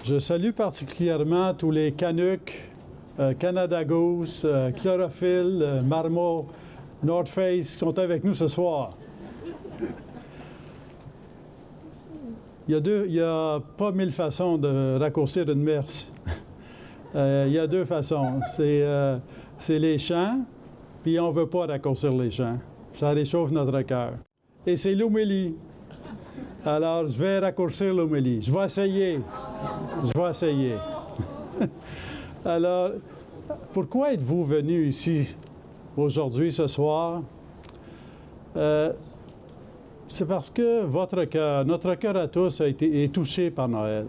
Je salue particulièrement tous les Canucks, Canada Goose, Chlorophylle, Marmot, North Face qui sont avec nous ce soir. Il y a pas 1000 façons de raccourcir une messe. Il y a deux façons. C'est les chants, puis on ne veut pas raccourcir les chants. Ça réchauffe notre cœur. Et c'est l'homélie. Alors, je vais raccourcir l'homélie. Je vais essayer. Alors, pourquoi êtes-vous venu ici aujourd'hui, ce soir? C'est parce que votre cœur, notre cœur à tous est touché par Noël.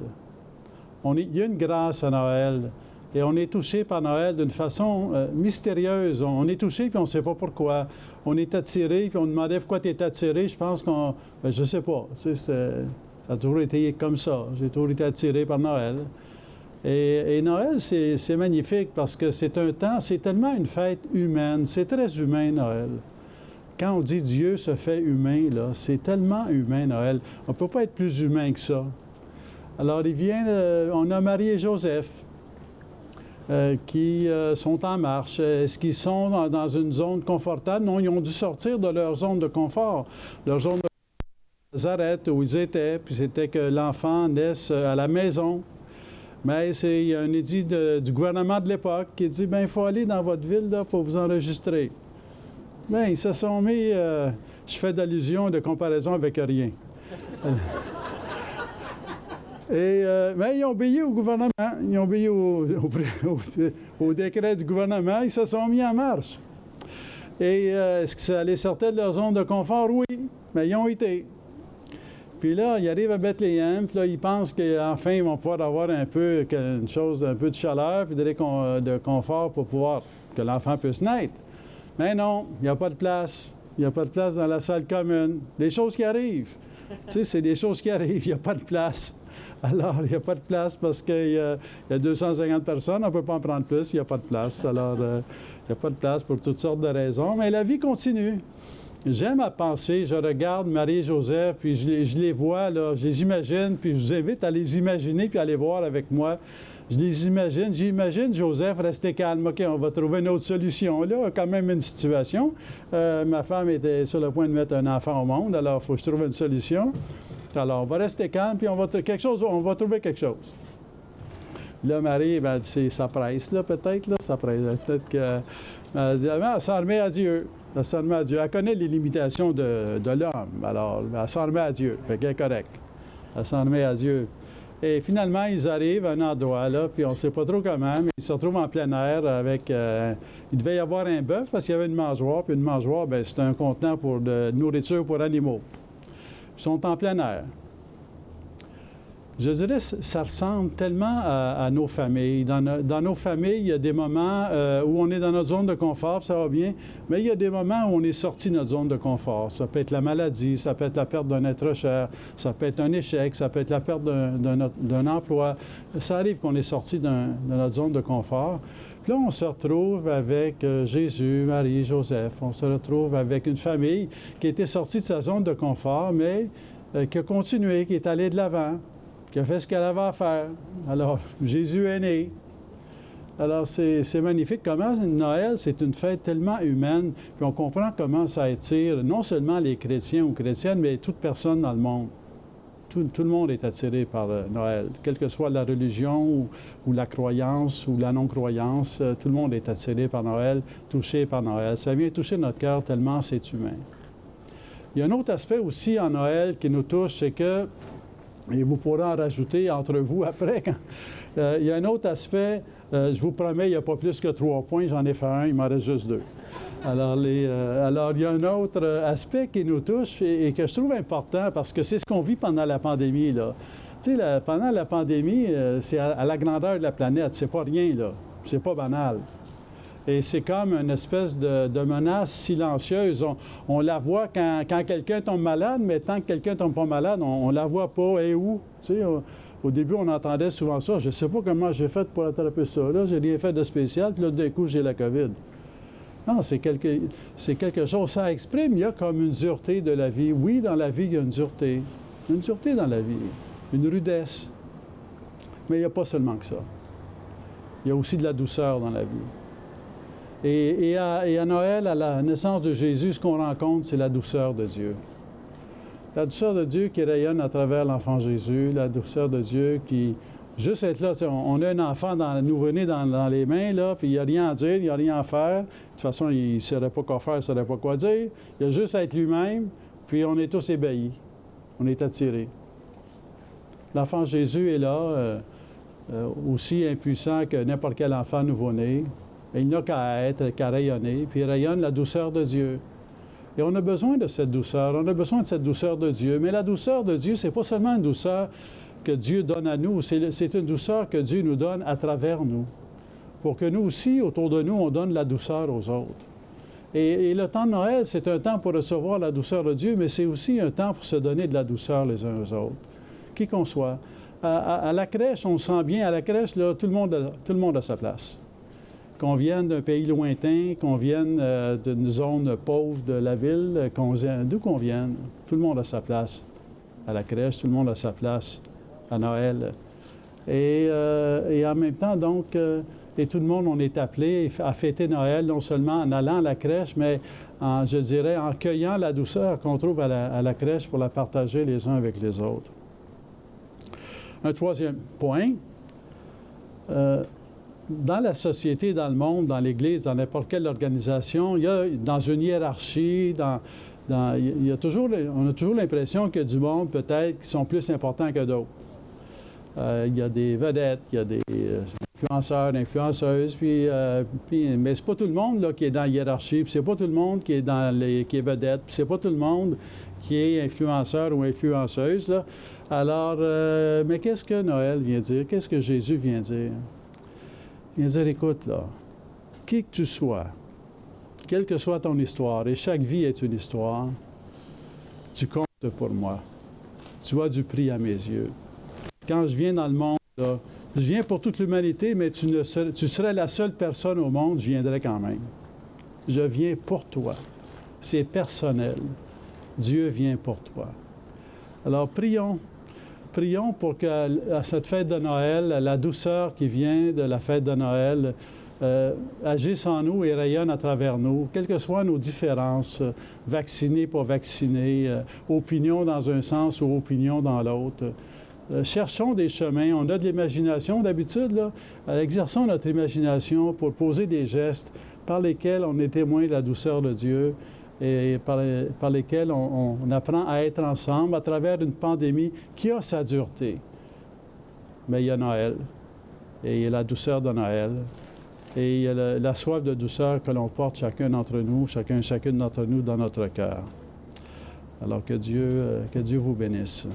Il y a une grâce à Noël. Et on est touché par Noël d'une façon mystérieuse. On est touché, puis on ne sait pas pourquoi. On est attiré, puis on demandait pourquoi tu es attiré. Je pense qu'on... je ne sais pas. Tu sais, ça a toujours été comme ça. J'ai toujours été attiré par Noël. Et Noël, c'est magnifique parce que c'est un temps, c'est tellement une fête humaine. C'est très humain, Noël. Quand on dit Dieu se fait humain, là, c'est tellement humain, Noël. On ne peut pas être plus humain que ça. Alors, on a Marie et Joseph. Qui sont en marche. Est-ce qu'ils sont dans une zone confortable? Non, ils ont dû sortir de leur zone de confort, leur zone de Nazareth où ils étaient, puis c'était que l'enfant naisse à la maison. Mais il y a un édit du gouvernement de l'époque qui dit, bien, il faut aller dans votre ville là, pour vous enregistrer. Bien, ils se sont mis, je fais d'allusion, de comparaison avec rien. Mais ils ont obéi au gouvernement, ils ont obéi au décret du gouvernement, ils se sont mis en marche. Et est-ce que ça les sortait de leur zone de confort? Oui, mais ils ont été. Puis là, ils arrivent à Bethléem, puis là, ils pensent qu'enfin, ils vont pouvoir avoir un peu de chaleur, puis de confort pour pouvoir que l'enfant puisse naître. Mais non, il n'y a pas de place. Il n'y a pas de place dans la salle commune. Des choses qui arrivent. Tu sais, c'est des choses qui arrivent, il n'y a pas de place. Alors, il n'y a pas de place parce qu'il y a 250 personnes, on ne peut pas en prendre plus, il n'y a pas de place. Alors, il n'y a pas de place pour toutes sortes de raisons, mais la vie continue. J'aime à penser, je regarde Marie et Joseph, puis je les vois, là, je les imagine, puis je vous invite à les imaginer puis à les voir avec moi. Je les imagine, j'imagine Joseph rester calme. OK, on va trouver une autre solution. Là, quand même une situation. Ma femme était sur le point de mettre un enfant au monde, alors il faut que je trouve une solution. Alors, on va rester calme, puis on va trouver quelque chose. Là, Marie, ben, ça presse, là, peut-être, là, ça presse. Peut-être que... elle s'en remet à Dieu. Elle s'en remet à Dieu. Elle connaît les limitations de l'homme, alors elle s'en remet à Dieu. Fait qu'elle est correcte. Elle s'en remet à Dieu. Et finalement, ils arrivent à un endroit, là, puis on ne sait pas trop comment, mais ils se retrouvent en plein air avec... il devait y avoir un bœuf parce qu'il y avait une mangeoire, puis une mangeoire, bien, c'est un contenant de nourriture pour animaux. Ils sont en plein air. Je dirais, ça ressemble tellement à nos familles. Dans nos familles, il y a des moments où on est dans notre zone de confort, ça va bien, mais il y a des moments où on est sorti de notre zone de confort. Ça peut être la maladie, ça peut être la perte d'un être cher, ça peut être un échec, ça peut être la perte d'un emploi. Ça arrive qu'on est sorti de notre zone de confort. Puis là, on se retrouve avec Jésus, Marie, Joseph. On se retrouve avec une famille qui était sortie de sa zone de confort, mais qui a continué, qui est allée de l'avant, qui a fait ce qu'elle avait à faire. Alors, Jésus est né. Alors, c'est magnifique. Comment Noël, c'est une fête tellement humaine, puis on comprend comment ça attire non seulement les chrétiens ou chrétiennes, mais toute personne dans le monde. Tout le monde est attiré par Noël, quelle que soit la religion ou la croyance ou la non-croyance, tout le monde est attiré par Noël, touché par Noël. Ça vient toucher notre cœur tellement c'est humain. Il y a un autre aspect aussi en Noël qui nous touche, c'est que, et vous pourrez en rajouter entre vous après, il y a un autre aspect, je vous promets, il n'y a pas plus que 3 points, j'en ai fait un, il m'en reste juste 2. Alors, il y a un autre aspect qui nous touche et que je trouve important parce que c'est ce qu'on vit pendant la pandémie, là. Tu sais, pendant la pandémie, c'est à la grandeur de la planète, c'est pas rien, là. C'est pas banal. Et c'est comme une espèce de menace silencieuse. On la voit quand quelqu'un tombe malade, mais tant que quelqu'un ne tombe pas malade, on ne la voit pas. Et où? Tu sais, au début, on entendait souvent ça. Je ne sais pas comment j'ai fait pour attraper ça. Là, j'ai rien fait de spécial, puis là, d'un coup, j'ai la COVID. Non, c'est quelque chose. Ça exprime, il y a comme une dureté de la vie. Oui, dans la vie, il y a une dureté. Une dureté dans la vie. Une rudesse. Mais il n'y a pas seulement que ça. Il y a aussi de la douceur dans la vie. Et à Noël, à la naissance de Jésus, ce qu'on rencontre, c'est la douceur de Dieu. La douceur de Dieu qui rayonne à travers l'enfant Jésus, la douceur de Dieu qui... Juste être là, on a un enfant nouveau-né dans les mains, là, puis il n'y a rien à dire, il n'y a rien à faire. De toute façon, il ne saurait pas quoi faire, il ne saurait pas quoi dire. Il a juste à être lui-même, puis on est tous ébahis. On est attirés. L'enfant Jésus est là, aussi impuissant que n'importe quel enfant nouveau-né. Il n'a qu'à être, qu'à rayonner, puis il rayonne la douceur de Dieu. Et on a besoin de cette douceur, on a besoin de cette douceur de Dieu. Mais la douceur de Dieu, ce n'est pas seulement une douceur que Dieu donne à nous, c'est une douceur que Dieu nous donne à travers nous, pour que nous aussi, autour de nous, on donne la douceur aux autres. Et le temps de Noël, c'est un temps pour recevoir la douceur de Dieu, mais c'est aussi un temps pour se donner de la douceur les uns aux autres, qui qu'on soit. À la crèche, on se sent bien. À la crèche, là, tout le monde a sa place. Qu'on vienne d'un pays lointain, qu'on vienne d'une zone pauvre de la ville, d'où qu'on vienne, tout le monde a sa place à la crèche, tout le monde a sa place à Noël. Et en même temps, donc, et tout le monde, on est appelé à fêter Noël, non seulement en allant à la crèche, mais je dirais en cueillant la douceur qu'on trouve à la crèche pour la partager les uns avec les autres. Un troisième point, dans la société, dans le monde, dans l'Église, dans n'importe quelle organisation, il y a dans une hiérarchie, il y a toujours, on a toujours l'impression qu'il y a du monde peut-être qui sont plus importants que d'autres. Il y a des vedettes, il y a des influenceurs, influenceuses, mais c'est pas tout le monde là, qui est dans la hiérarchie, puis c'est pas tout le monde qui est qui est vedette, puis c'est pas tout le monde qui est influenceur ou influenceuse. Là. Alors, mais qu'est-ce que Noël vient dire? Qu'est-ce que Jésus vient dire? Il vient dire, écoute, là, qui que tu sois, quelle que soit ton histoire, et chaque vie est une histoire, tu comptes pour moi. Tu as du prix à mes yeux. Quand je viens dans le monde, là, je viens pour toute l'humanité, mais tu serais la seule personne au monde, je viendrais quand même. Je viens pour toi. C'est personnel. Dieu vient pour toi. Alors, prions. Prions pour que à cette fête de Noël, la douceur qui vient de la fête de Noël agisse en nous et rayonne à travers nous, quelles que soient nos différences, vaccinés, pas vaccinés, opinions dans un sens ou opinions dans l'autre. Cherchons des chemins. On a de l'imagination d'habitude, là. Exerçons notre imagination pour poser des gestes par lesquels on est témoin de la douceur de Dieu et par lesquels on apprend à être ensemble à travers une pandémie qui a sa dureté. Mais il y a Noël, et il y a la douceur de Noël, et il y a la soif de douceur que l'on porte chacun d'entre nous, chacune d'entre nous dans notre cœur. Alors que Dieu vous bénisse.